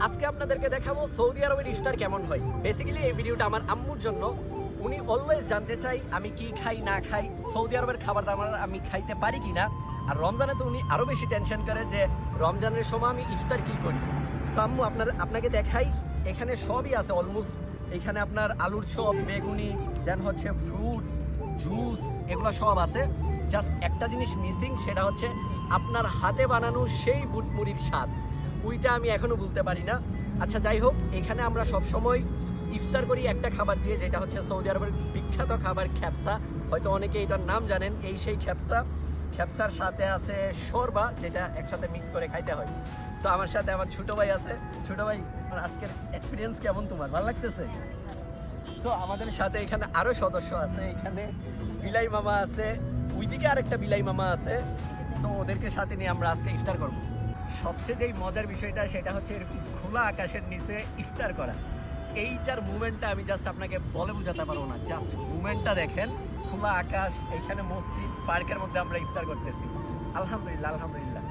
আজকে আপনাদেরকে দেখাবো সৌদি আরবের ইফতার কেমন হয়। বেসিক্যালি এই ভিডিওটা আমার আম্মুর জন্য। উনি অলওয়েজ জানতে চাই আমি কি খাই না খাই, সৌদি আরবের খাবার দাবার আমি খাইতে পারি কি না। আর রমজানে তো উনি আরও বেশি টেনশন করে যে রমজানের সময় আমি ইফতার কি করি। সো আম্মু আপনাকে দেখাই, এখানে সবই আছে অলমোস্ট। এখানে আপনার আলুর চপ, বেগুনি, দেন হচ্ছে ফ্রুটস, জুস, এগুলো সব আছে। জাস্ট একটা জিনিস মিসিং, সেটা হচ্ছে আপনার হাতে বানানো সেই বুটমুড়ির স্বাদ। ওইটা আমি এখনো বলতে পারি না। আচ্ছা যাই হোক, এখানে আমরা সবসময় ইফতার করি একটা খাবার দিয়ে, যেটা হচ্ছে সৌদি আরবের বিখ্যাত খাবার খ্যাপসা। হয়তো অনেকে এটার নাম জানেন। এই সেই খ্যাপসা। খ্যাপসার সাথে আছে শোরবা, যেটা একসাথে মিক্স করে খাইতে হয়। তো আমার সাথে আমার ছোটো ভাই আছে। ছোটো ভাই, আজকের এক্সপিরিয়েন্স কেমন তোমার? ভালো লাগতেছে? তো আমাদের সাথে এখানে আরও সদস্য আছে। এখানে বিলাই মামা আছে, ওইদিকে আরেকটা বিলাই মামা আছে। তো ওদেরকে সাথে নিয়ে আমরা আজকে ইফতার করব। সবচেয়ে যেই মজার বিষয়টা সেটা হচ্ছে এরকম খোলা আকাশের নিচে ইফতার করা। এইটার মুভমেন্টটা আমি জাস্ট আপনাকে বলে বোঝাতে পারবো না। জাস্ট মুভমেন্টটা দেখেন, খোলা আকাশ, এইখানে মসজিদ, পার্কের মধ্যে আমরা ইফতার করতেছি। আলহামদুলিল্লাহ, আলহামদুলিল্লাহ।